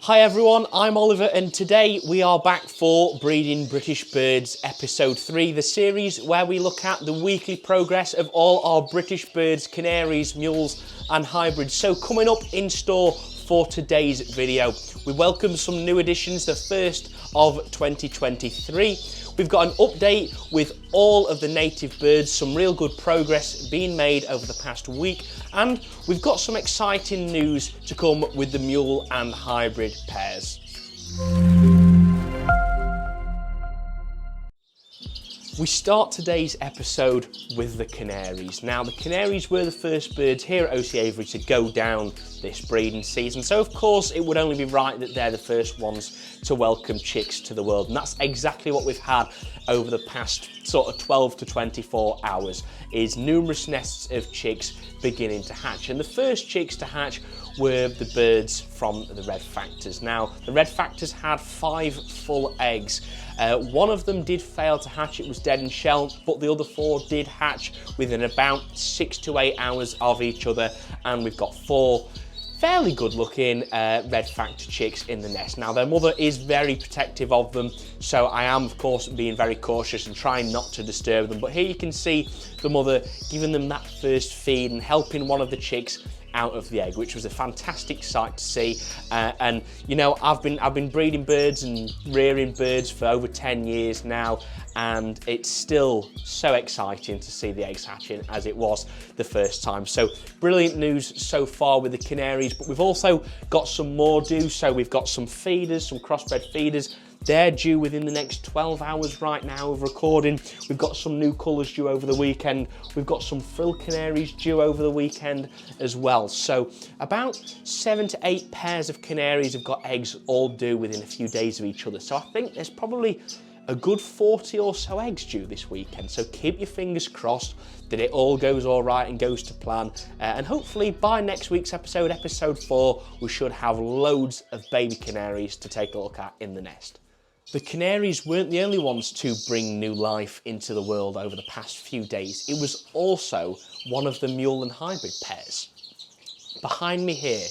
Hi everyone, I'm Oliver and today we are back for Breeding British Birds episode 3, the series where we look at the weekly progress of all our British birds, canaries, mules and hybrids. So coming up in store for today's video, we welcome some new additions, the first of 2023. We've got an update with all of the native birds, some real good progress being made over the past week, and we've got some exciting news to come with the mule and hybrid pairs. We start today's episode with the canaries. Now, the canaries were the first birds here at OC Avery to go down this breeding season, so of course it would only be right that they're the first ones to welcome chicks to the world, and that's exactly what we've had over the past sort of 12 to 24 hours, is numerous nests of chicks beginning to hatch. And the first chicks to hatch were the birds from the red factors. Now, the red factors had 5 full eggs. One of them did fail to hatch, it was dead in shell, but the other 4 did hatch within about 6 to 8 hours of each other, and we've got 4 fairly good looking red factor chicks in the nest. Now, their mother is very protective of them, so I am of course being very cautious and trying not to disturb them, but here you can see the mother giving them that first feed and helping one of the chicks out of the egg, which was a fantastic sight to see. And you know, I've been breeding birds and rearing birds for over 10 years now, and it's still so exciting to see the eggs hatching as it was the first time. So brilliant news so far with the canaries, but we've also got some more due. So we've got some feeders, some crossbred feeders. They're due within the next 12 hours right now of recording. We've got some new colours due over the weekend. We've got some frill canaries due over the weekend as well. So about 7 to 8 pairs of canaries have got eggs all due within a few days of each other. So I think there's probably a good 40 or so eggs due this weekend. So keep your fingers crossed that it all goes all right and goes to plan. And hopefully by next week's episode, episode 4, we should have loads of baby canaries to take a look at in the nest. The canaries weren't the only ones to bring new life into the world over the past few days. It was also one of the mule and hybrid pairs. Behind me here,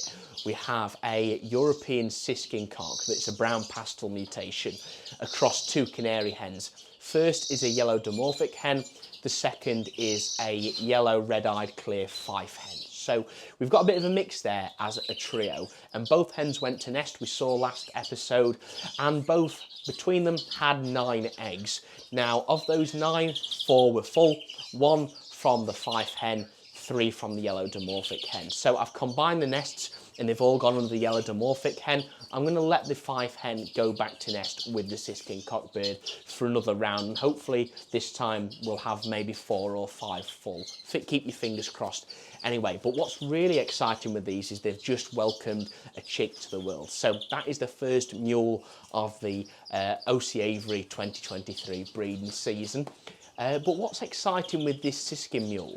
we have a European siskin cock that's a brown pastel mutation across 2 canary hens. First is a yellow dimorphic hen, the second is a yellow red-eyed clear fife hen. So we've got a bit of a mix there as a trio, and both hens went to nest, we saw last episode, and both between them had 9 eggs. Now, of those 9, 4 were full, 1 from the fife hen, 3 from the yellow dimorphic hen. So I've combined the nests and they've all gone under the yellow dimorphic hen. I'm going to let the fife hen go back to nest with the siskin cockbird for another round, and hopefully this time we'll have maybe 4 or 5 full. Keep your fingers crossed. Anyway, but what's really exciting with these is they've just welcomed a chick to the world. So that is the first mule of the OC Avery 2023 breeding season. But what's exciting with this siskin mule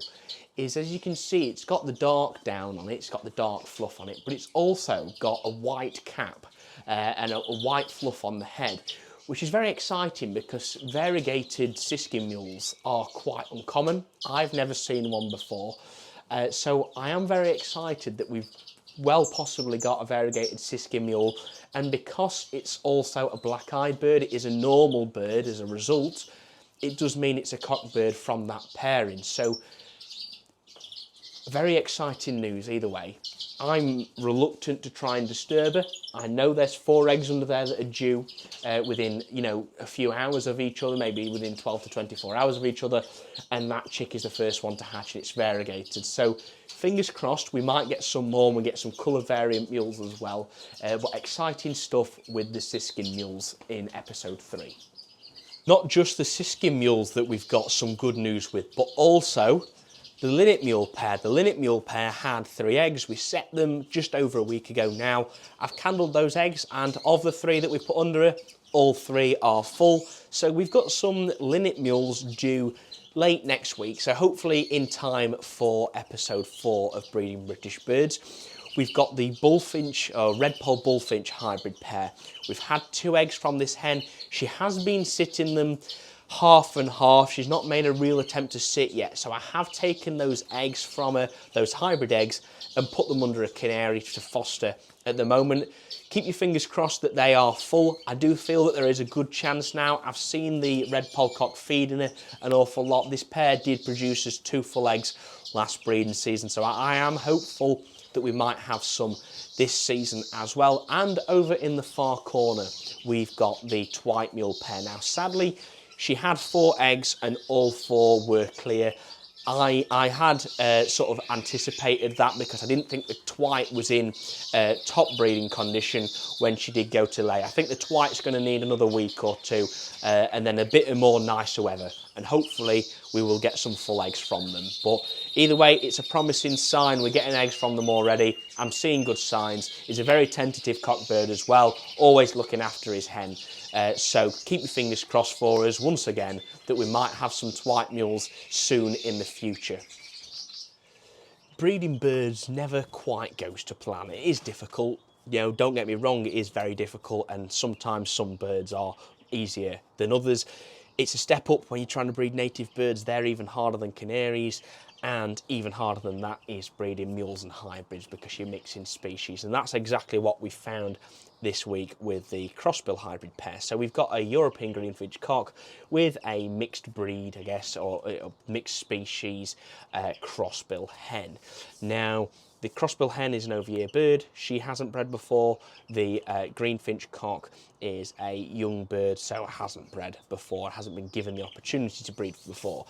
is, as you can see, it's got the dark down on it, it's got the dark fluff on it, but it's also got a white cap and a white fluff on the head, which is very exciting because variegated siskin mules are quite uncommon. I've never seen one before. So I am very excited that we've well possibly got a variegated siskin mule, and because it's also a black-eyed bird, it is a normal bird as a result, it does mean it's a cockbird from that pairing. So very exciting news either way. I'm reluctant to try and disturb her. I know there's 4 eggs under there that are due within, you know, a few hours of each other, maybe within 12 to 24 hours of each other, and that chick is the first one to hatch and it's variegated. So fingers crossed we might get some more and we get some colour variant mules as well. But exciting stuff with the siskin mules in episode 3. Not just the siskin mules that we've got some good news with, but also the linnet mule pair. The linnet mule pair had 3 eggs. We set them just over a week ago now. I've candled those eggs, and of the 3 that we put under her, all 3 are full. So we've got some linnet mules due late next week, so hopefully in time for episode 4 of Breeding British Birds. We've got the bullfinch, Redpoll bullfinch hybrid pair. We've had 2 eggs from this hen. She has been sitting them half and half. She's not made a real attempt to sit yet. So I have taken those eggs from her, those hybrid eggs, and put them under a canary to foster at the moment. Keep your fingers crossed that they are full. I do feel that there is a good chance now. I've seen the Redpoll cock feeding it an awful lot. This pair did produce us 2 full eggs last breeding season, so I am hopeful that we might have some this season as well. And over in the far corner, we've got the Twite Mule pair. Now, sadly, she had 4 eggs and all 4 were clear. I had sort of anticipated that because I didn't think the Twite was in top breeding condition when she did go to lay. I think the Twite's going to need another week or 2 and then a bit more nicer weather, and hopefully we will get some full eggs from them. But either way, it's a promising sign. We're getting eggs from them already. I'm seeing good signs. He's a very tentative cockbird as well, always looking after his hen. So keep your fingers crossed for us once again that we might have some Twite mules soon in the future. Breeding birds never quite goes to plan. It is difficult, you know, don't get me wrong, it is very difficult, and sometimes some birds are easier than others. It's a step up when you're trying to breed native birds. They're even harder than canaries, and even harder than that is breeding mules and hybrids because you're mixing species, and that's exactly what we found this week with the crossbill hybrid pair. So we've got a European Greenfinch cock with a mixed breed, I guess, or a mixed species crossbill hen. Now, the crossbill hen is an over-year bird. She hasn't bred before. The Greenfinch cock is a young bird, so it hasn't bred before, hasn't been given the opportunity to breed before.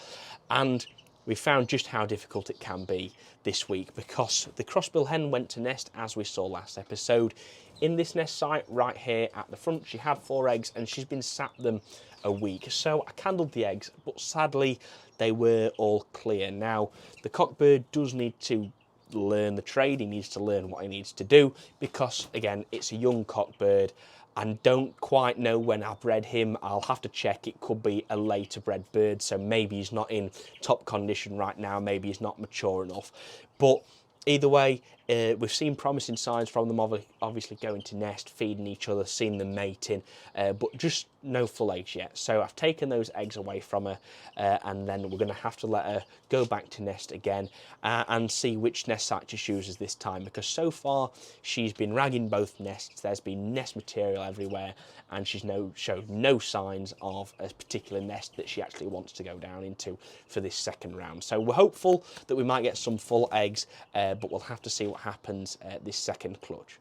And we found just how difficult it can be this week because the crossbill hen went to nest, as we saw last episode, in this nest site right here at the front. She had 4 eggs and she's been sat them a week. So I candled the eggs, but sadly they were all clear. Now, the cockbird does need to learn the trade. He needs to learn what he needs to do because, again, it's a young cockbird and don't quite know when I bred him. I'll have to check. It could be a later bred bird, so maybe he's not in top condition right now, maybe he's not mature enough. But either way, we've seen promising signs from them, obviously going to nest, feeding each other, seen them mating, but just no full eggs yet. So I've taken those eggs away from her, and then we're going to have to let her go back to nest again and see which nest site she chooses this time, because so far she's been ragging both nests. There's been nest material everywhere, and she's showed no signs of a particular nest that she actually wants to go down into for this second round. So we're hopeful that we might get some full eggs, but we'll have to see what happens this second clutch.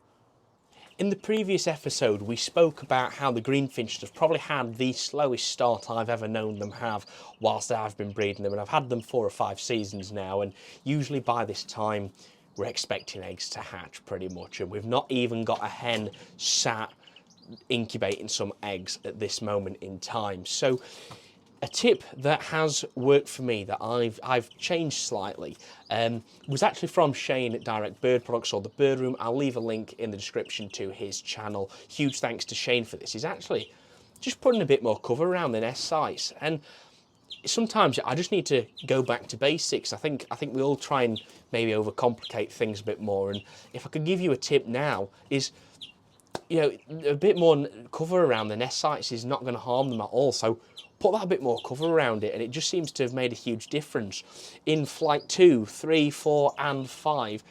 In the previous episode, we spoke about how the Greenfinches have probably had the slowest start I've ever known them have whilst I've been breeding them, and I've had them 4 or 5 seasons now, and usually by this time we're expecting eggs to hatch pretty much, and we've not even got a hen sat incubating some eggs at this moment in time. So a tip that has worked for me that I've changed slightly was actually from Shane at Direct Bird Products, or the Bird Room. I'll leave a link in the description to his channel. Huge thanks to Shane for this. He's actually just putting a bit more cover around the nest sites, and sometimes I just need to go back to basics. I think we all try and maybe overcomplicate things a bit more, and if I could give you a tip now is, you know, a bit more cover around the nest sites is not going to harm them at all. So put that a bit more cover around it, and it just seems to have made a huge difference. In flight 2, 3, 4 and 5,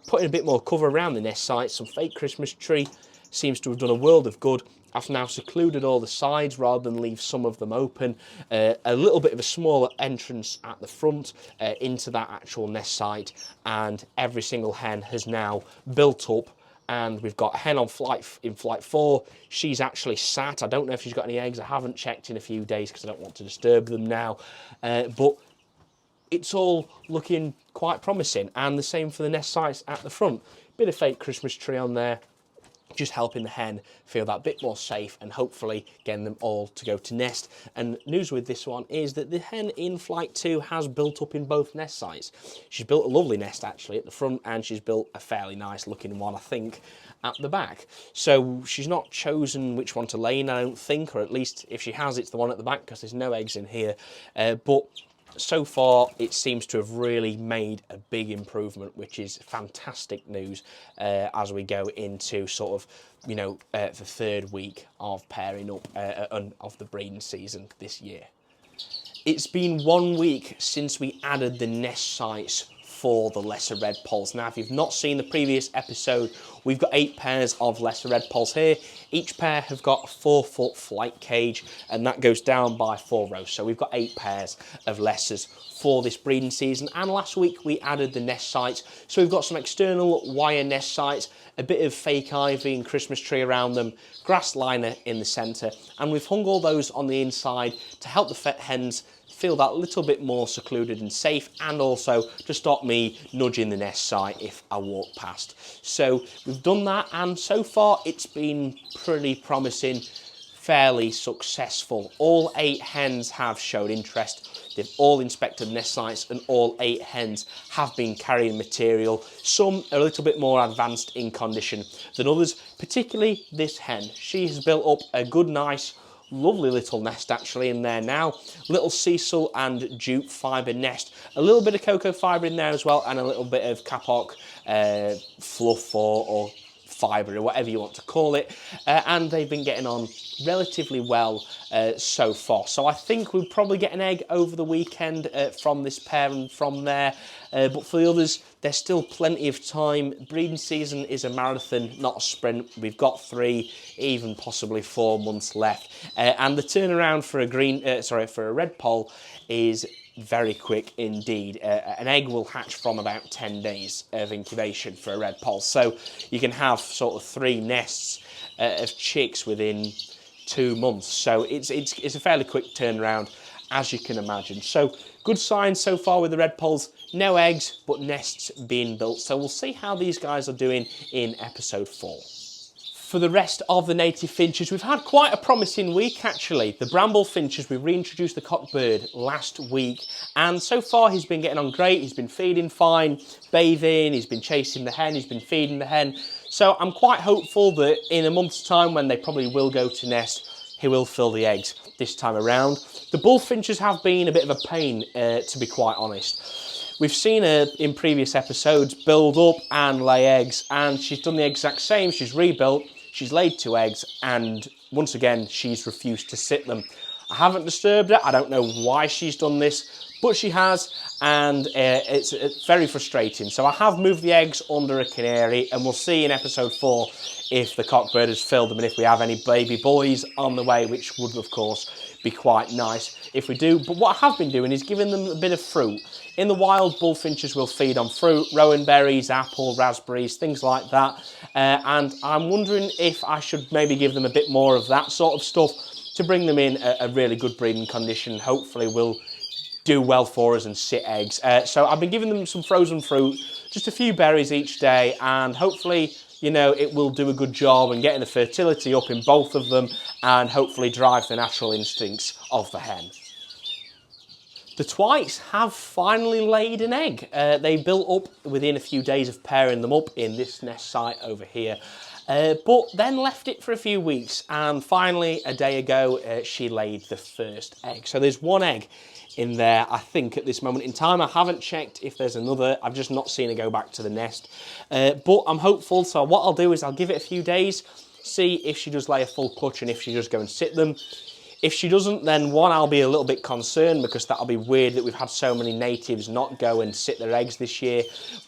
putting a bit more cover around the nest sites, some fake Christmas tree, seems to have done a world of good. I've now secluded all the sides rather than leave some of them open. A little bit of a smaller entrance at the front into that actual nest site, and every single hen has now built up. And we've got a hen on in flight 4. She's actually sat. I don't know if she's got any eggs. I haven't checked in a few days because I don't want to disturb them now. But it's all looking quite promising. And the same for the nest sites at the front. Bit of fake Christmas tree on there, just helping the hen feel that bit more safe and hopefully getting them all to go to nest. And news with this one is that the hen in flight 2 has built up in both nest sites. She's built a lovely nest actually at the front, and she's built a fairly nice looking one, I think, at the back. So she's not chosen which one to lay in, I don't think, or at least if she has, it's the one at the back because there's no eggs in here. But so far, it seems to have really made a big improvement, which is fantastic news as we go into sort of, you know, the 3rd week of pairing up of the breeding season this year. it's been 1 week since we added the nest sites for the lesser redpolls. Now, if you've not seen the previous episode, we've got 8 pairs of lesser redpolls here. Each pair have got a 4-foot flight cage, and that goes down by 4 rows. So we've got 8 pairs of lessers for this breeding season. And last week we added the nest sites. So we've got some external wire nest sites, a bit of fake ivy and Christmas tree around them, grass liner in the centre, and we've hung all those on the inside to help the hens feel that little bit more secluded and safe, and also to stop me nudging the nest site if I walk past. So we've done that, and so far it's been pretty promising, fairly successful. All 8 hens have showed interest. They've all inspected nest sites, and all 8 hens have been carrying material. Some are a little bit more advanced in condition than others, particularly this hen. She has built up a good, nice, lovely little nest actually in there now. Little sisal and jute fibre nest. A little bit of cocoa fibre in there as well, and a little bit of kapok fluff or fibre, or whatever you want to call it. And they've been getting on relatively well so far. So I think we'll probably get an egg over the weekend from this pair and from there. But for the others, there's still plenty of time. Breeding season is a marathon, not a sprint. We've got 3, even possibly 4 months left. And the turnaround for a redpoll is very quick indeed. An egg will hatch from about 10 days of incubation for a redpoll. So you can have sort of 3 nests of chicks within 2 months. So it's a fairly quick turnaround, as you can imagine. So good signs so far with the redpolls. No eggs, but nests being built. So we'll see how these guys are doing in episode 4. For the rest of the native finches, we've had quite a promising week actually. The bramble finches, we reintroduced the cockbird last week, and so far he's been getting on great. He's been feeding fine, bathing, he's been chasing the hen, he's been feeding the hen. So I'm quite hopeful that in a month's time, when they probably will go to nest, he will fill the eggs this time around. The bullfinches have been a bit of a pain, to be quite honest. We've seen her in previous episodes build up and lay eggs, and she's done the exact same. She's rebuilt, she's laid 2 eggs, and once again, she's refused to sit them. I haven't disturbed her. I don't know why she's done this, but she has, and it's very frustrating. So I have moved the eggs under a canary, and we'll see in episode 4 if the cockbird has filled them and if we have any baby boys on the way, which would, of course, be quite nice if we do. But what I have been doing is giving them a bit of fruit. In the wild, bullfinches will feed on fruit, rowan berries, apple, raspberries, things like that. And I'm wondering if I should maybe give them a bit more of that sort of stuff to bring them in a really good breeding condition. Hopefully will do well for us and sit eggs. So I've been giving them some frozen fruit, just a few berries each day, and hopefully, you know, it will do a good job in getting the fertility up in both of them and hopefully drive the natural instincts of the hen. The twice have finally laid an egg. They built up within a few days of pairing them up in this nest site over here, but then left it for a few weeks, and finally a day ago she laid the first egg. So there's 1 egg in there, I think, at this moment in time. I haven't checked if there's another. I've just not seen her go back to the nest, but I'm hopeful. So what I'll do is I'll give it a few days, see if she does lay a full clutch and if she does go and sit them. If she doesn't, then one, I'll be a little bit concerned, because that'll be weird that we've had so many natives not go and sit their eggs this year.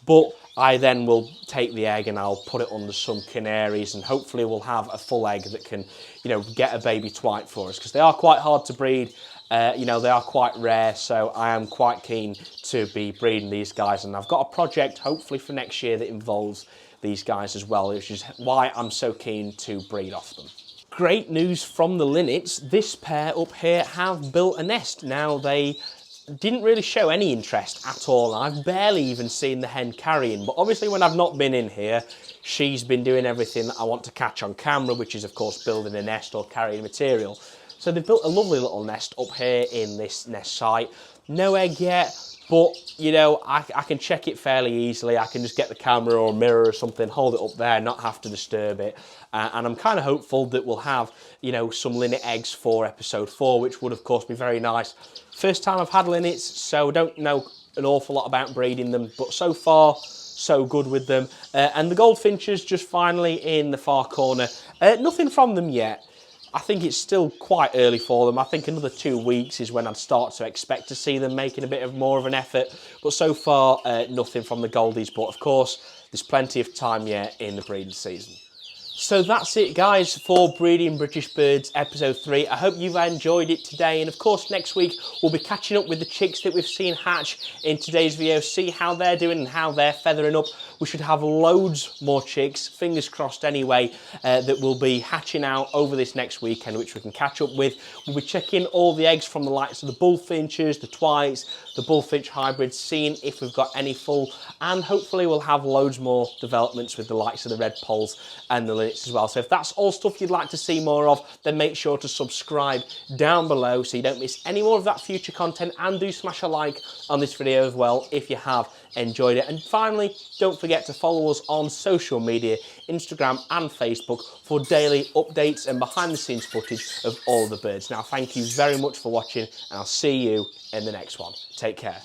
But I then will take the egg and I'll put it under some canaries, and hopefully we'll have a full egg that can, you know, get a baby twite for us, because they are quite hard to breed. You know, they are quite rare, so I am quite keen to be breeding these guys, and I've got a project hopefully for next year that involves these guys as well, which is why I'm so keen to breed off them. Great news from the linnets. This pair up here have built a nest. Now, they didn't really show any interest at all. I've barely even seen the hen carrying, but obviously when I've not been in here, she's been doing everything that I want to catch on camera, which is of course building a nest or carrying material. So they've built a lovely little nest up here in this nest site. No egg yet, but you know, I can check it fairly easily. I can just get the camera or a mirror or something, hold it up there, not have to disturb it. And I'm kind of hopeful that we'll have, you know, some linnet eggs for episode 4, which would of course be very nice. First time I've had linnets, so don't know an awful lot about breeding them, but so far, so good with them. And the goldfinches just finally in the far corner. Nothing from them yet. I think it's still quite early for them. I think another 2 weeks is when I'd start to expect to see them making a bit of more of an effort. But so far, nothing from the Goldies. But of course, there's plenty of time yet in the breeding season. So that's it, guys, for Breeding British Birds episode 3. I hope you've enjoyed it today. And of course, next week, we'll be catching up with the chicks that we've seen hatch in today's video, see how they're doing and how they're feathering up. We should have loads more chicks, fingers crossed anyway, that will be hatching out over this next weekend, which we can catch up with. We'll be checking all the eggs from the likes of the bullfinches, the twites, the bullfinch hybrids, seeing if we've got any full, and hopefully we'll have loads more developments with the likes of the Redpolls and the linnets as well. So if that's all stuff you'd like to see more of, then make sure to subscribe down below so you don't miss any more of that future content, and do smash a like on this video as well if you have enjoyed it. And finally, don't forget to follow us on social media, Instagram and Facebook, for daily updates and behind the scenes footage of all the birds. Now, thank you very much for watching, and I'll see you in the next one. Take care.